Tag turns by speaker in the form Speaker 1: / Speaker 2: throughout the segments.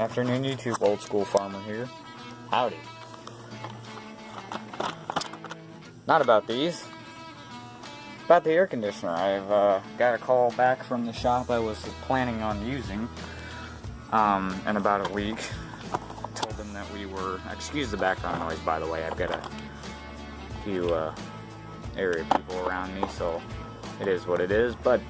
Speaker 1: Afternoon YouTube, old school farmer here. Howdy. Not about these. About the air conditioner. I've got a call back from the shop I was planning on using in about a week. Told them that we were, excuse the background noise by the way, I've got a few area people around me, so it is what it is. But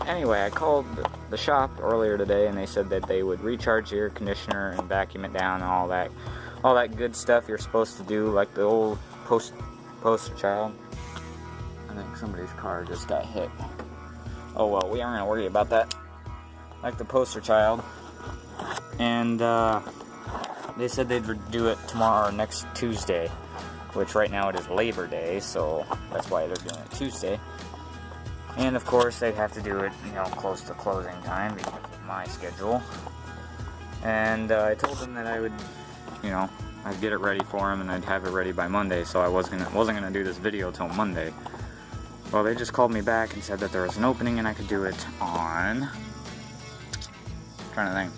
Speaker 1: anyway, I called the shop earlier today and they said that they would recharge the air conditioner and vacuum it down and all that good stuff you're supposed to do, like the old poster child. I think somebody's car just got hit. Oh well, we aren't gonna worry about that. Like the poster child. And they said they'd do it tomorrow or next Tuesday, which right now it is Labor Day, so that's why they're doing it Tuesday. And of course they'd have to do it, you know, close to closing time because of my schedule. And I told them that I would, you know, I'd get it ready for them and I'd have it ready by Monday, so I wasn't gonna do this video till Monday. Well, they just called me back and said that there was an opening and I could do it on, I'm trying to think,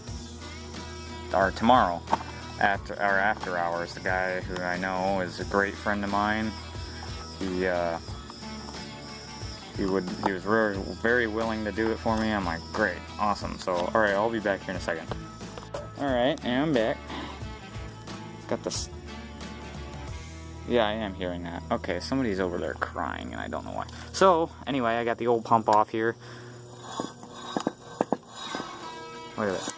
Speaker 1: or tomorrow after hours. The guy who I know is a great friend of mine. He was very willing to do it for me. I'm like, great, awesome. So, alright, I'll be back here in a second. Alright, and I'm back. Got this. Yeah, I am hearing that. Okay, somebody's over there crying, and I don't know why. So, anyway, I got the old pump off here. Look at that.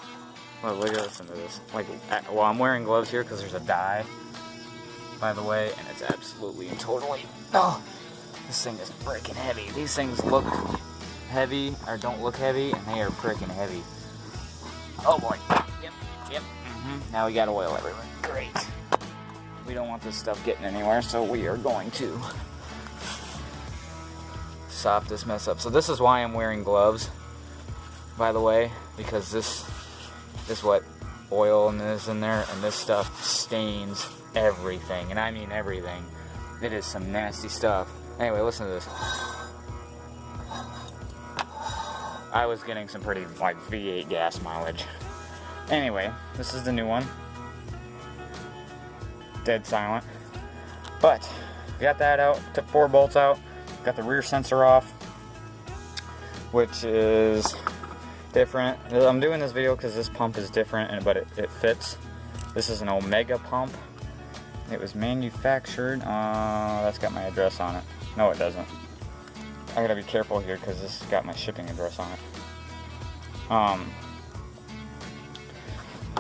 Speaker 1: Well, look at listen to this. Like, well, I'm wearing gloves here because there's a dye, by the way, and it's absolutely and totally. Oh, this thing is freaking heavy. These things look heavy, or don't look heavy, and they are freaking heavy. Oh boy. Yep. Now we got oil everywhere. Great. We don't want this stuff getting anywhere, so we are going to sop this mess up. So this is why I'm wearing gloves, by the way, because this what oil and is in there, and this stuff stains everything, and I mean everything. It is some nasty stuff. Anyway, listen to this. I was getting some pretty, like, V8 gas mileage. Anyway, this is the new one. Dead silent. But, got that out, took 4 bolts out, got the rear sensor off, which is different. I'm doing this video because this pump is different, but it fits. This is an Omega pump. It was manufactured, that's got my address on it. No, it doesn't. I gotta be careful here because this has got my shipping address on it.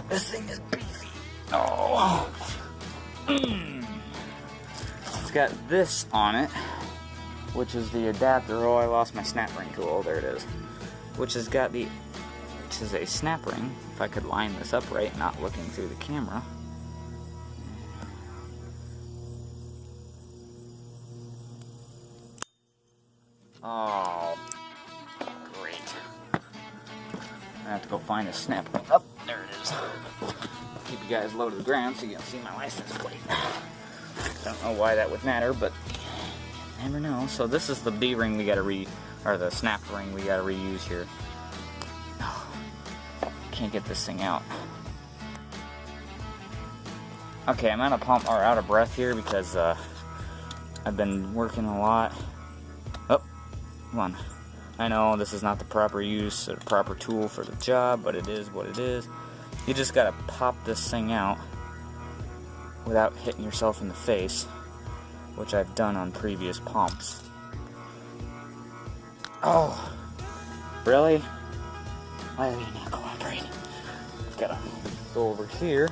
Speaker 1: This thing is beefy. Oh. It's got this on it, which is the adapter. Oh, I lost my snap ring tool. Oh, there it is. Which is a snap ring. If I could line this up right, not looking through the camera. Oh, great. I have to go find a snap ring. Oh, there it is. Keep you guys low to the ground so you can see my license plate. Don't know why that would matter, but you never know. So this is the B ring we gotta or the snap ring we gotta reuse here. Can't get this thing out. Okay, I'm out of breath here because I've been working a lot. Oh, come on. I know this is not the proper use or the proper tool for the job, but it is what it is. You just gotta pop this thing out without hitting yourself in the face, which I've done on previous pumps. Oh, really? Why are you not cooperating? Gotta go over here,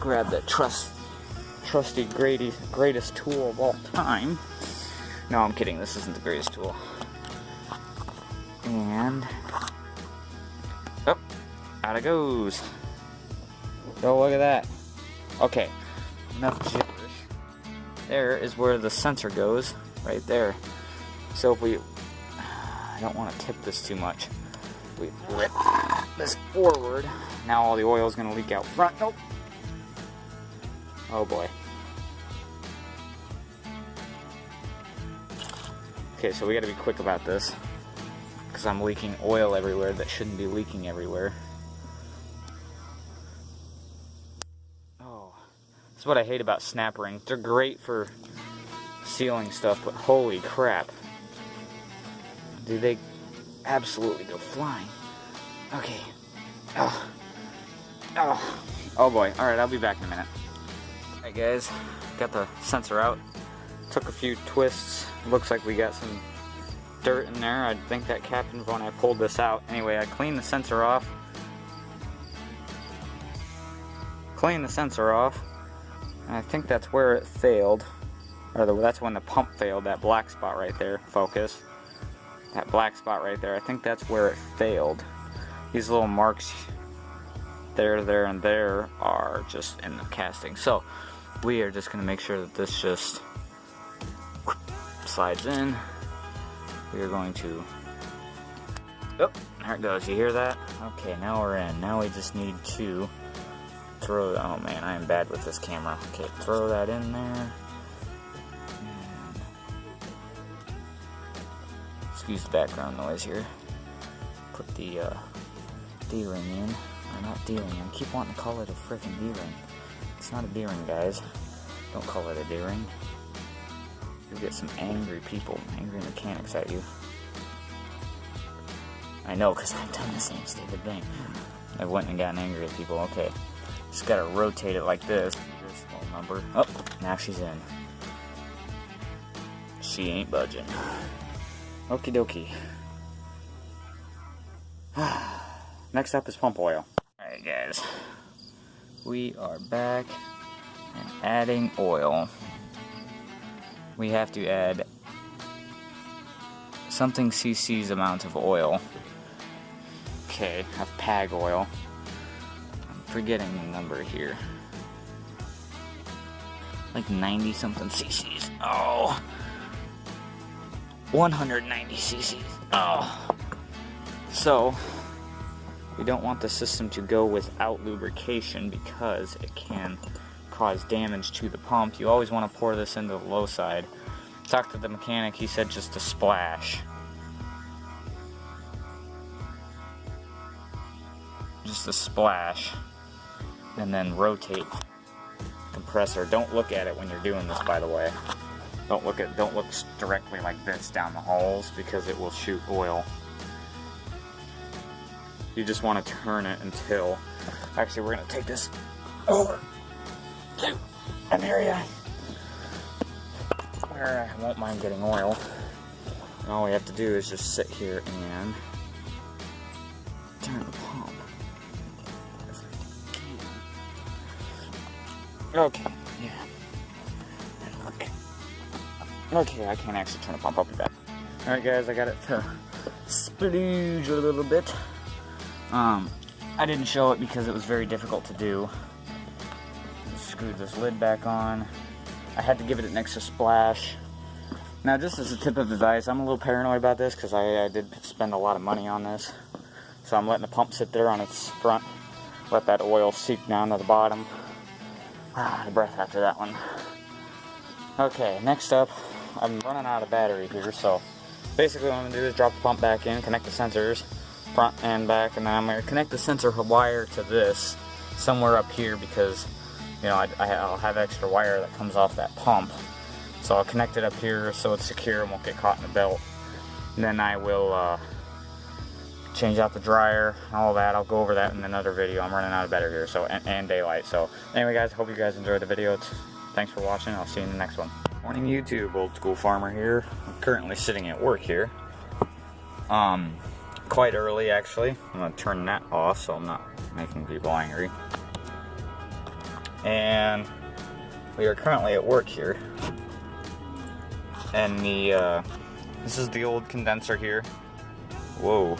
Speaker 1: grab that trusty greatest tool of all time. No, I'm kidding. This isn't the greatest tool. And oh, out it goes. Oh, look at that. Okay, enough gibberish. There is where the sensor goes, right there. So if I don't want to tip this too much. We flip this forward. Now all the oil is going to leak out front. Nope. Oh boy. Okay, so we got to be quick about this because I'm leaking oil everywhere that shouldn't be leaking everywhere. That's what I hate about snap rings. They're great for sealing stuff, but holy crap. Do they absolutely go flying. Okay. Oh. Oh. Oh boy. Alright, I'll be back in a minute. Alright guys, got the sensor out. Took a few twists. Looks like we got some dirt in there. I think that happened when I pulled this out. Anyway, I cleaned the sensor off. And I think that's where it failed. Or that's when the pump failed, that black spot right there. Focus. That black spot right there. I think that's where it failed. These little marks there, and there are just in the casting. So, we are just going to make sure that this just slides in. We are going to... Oh, there it goes. You hear that? Okay, now we're in. Now we just need to throw... Oh man, I am bad with this camera. Okay, throw that in there. And excuse the background noise here. Put the D-ring in. Or not D-ring. I keep wanting to call it a freaking D-ring. It's not a D-ring, guys. Don't call it a D-ring. You'll get some angry people, angry mechanics at you. I know, because I've done the same stupid thing. I went and gotten angry at people. Okay. Just gotta rotate it like this. This little number. Oh, now she's in. She ain't budging. Okie dokie. Next up is pump oil. Alright guys. We are back and adding oil. We have to add something cc's amount of oil. Okay, of PAG oil. I'm forgetting the number here. Like 90 something cc's. Oh! 190 cc's. Oh! So, we don't want the system to go without lubrication because it can cause damage to the pump. You always want to pour this into the low side. Talked to the mechanic, he said just a splash. Just a splash. And then rotate the compressor. Don't look at it when you're doing this, by the way. Don't look directly like this down the holes because it will shoot oil. You just want to turn it until... Actually, we're going to take this over to an area where I won't mind getting oil. And all we have to do is just sit here and turn the pump. Okay, yeah. That'll work. Okay, I can't actually turn the pump. I'll be back. Alright guys, I got it to splooge a little bit. I didn't show it because it was very difficult to do. Just screwed this lid back on. I had to give it an extra splash. Now, just as a tip of advice, I'm a little paranoid about this because I did spend a lot of money on this. So I'm letting the pump sit there on its front. Let that oil seep down to the bottom. Ah, breath after that one. Okay, next up, I'm running out of battery here, so basically what I'm going to do is drop the pump back in, connect the sensors, front and back, and then I'm going to connect the sensor wire to this somewhere up here because, you know, I'll have extra wire that comes off that pump. So I'll connect it up here so it's secure and won't get caught in the belt. And then I will change out the dryer and all that. I'll go over that in another video. I'm running out of battery here, so and daylight. So anyway guys, hope you guys enjoyed the video. Thanks for watching. I'll see you in the next one. Morning YouTube, old school farmer here. I'm currently sitting at work here. Quite early actually. I'm going to turn that off so I'm not making people angry. And we are currently at work here. And this is the old condenser here. Whoa,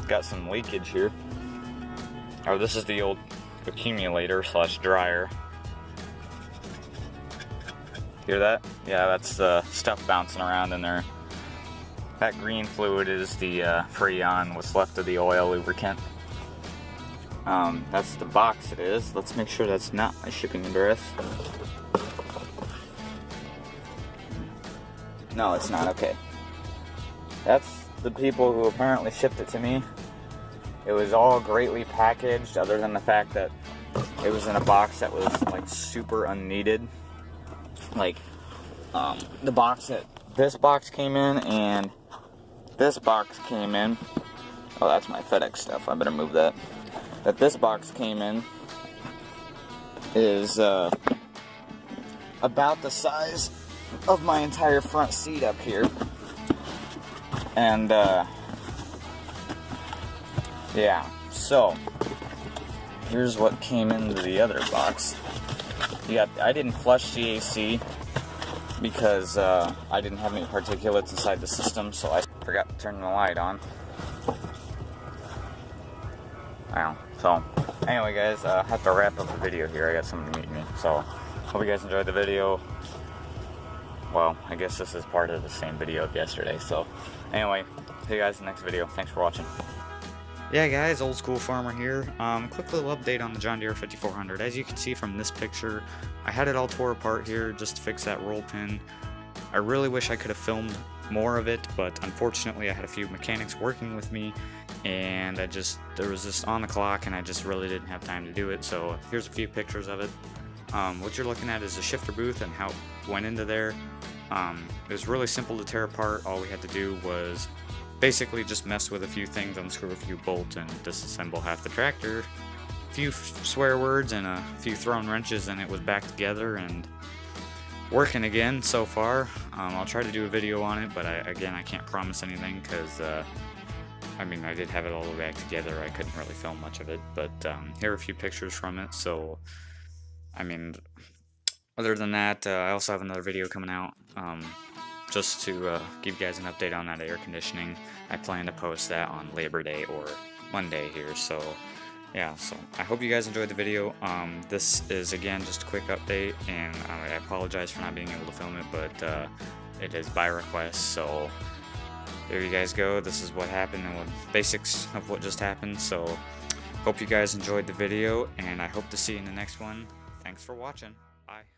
Speaker 1: got some leakage here. Oh, this is the old accumulator / dryer. Hear that? Yeah, that's stuff bouncing around in there. That green fluid is the Freon, what's left of the oil lubricant. That's the box it is. Let's make sure that's not my shipping address. No, it's not. Okay. That's the people who apparently shipped it to me. It was all greatly packaged, other than the fact that it was in a box that was like super unneeded. Like the box that this box came in and this box came in. Oh, that's my FedEx stuff. I better move that. That this box came in is about the size of my entire front seat up here. And yeah, so here's what came into the other box. I didn't flush the AC because I didn't have any particulates inside the system, so I forgot to turn the light on. Wow. So anyway, guys, I have to wrap up the video here. I got someone to meet me, so hope you guys enjoyed the video. Well, I guess this is part of the same video of yesterday. So anyway, see you guys in the next video. Thanks for watching. Yeah, guys, old school farmer here. Quick little update on the John Deere 5400. As you can see from this picture, I had it all tore apart here just to fix that roll pin. I really wish I could have filmed more of it, but unfortunately I had a few mechanics working with me, and there was just on the clock, and I just really didn't have time to do it. So here's a few pictures of it. What you're looking at is a shifter booth and how it went into there. It was really simple to tear apart. All we had to do was basically just mess with a few things, unscrew a few bolts, and disassemble half the tractor. A few swear words and a few thrown wrenches, and it was back together and working again so far. I'll try to do a video on it, but I can't promise anything because I mean, I did have it all the way back together. I couldn't really film much of it, but here are a few pictures from it. So I mean, other than that, I also have another video coming out just to give you guys an update on that air conditioning. I plan to post that on Labor Day or Monday here. So yeah, so I hope you guys enjoyed the video. This is again just a quick update, and I apologize for not being able to film it, but it is by request. So there you guys go. This is what happened and what basics of what just happened. So hope you guys enjoyed the video, and I hope to see you in the next one. Thanks for watching. Bye.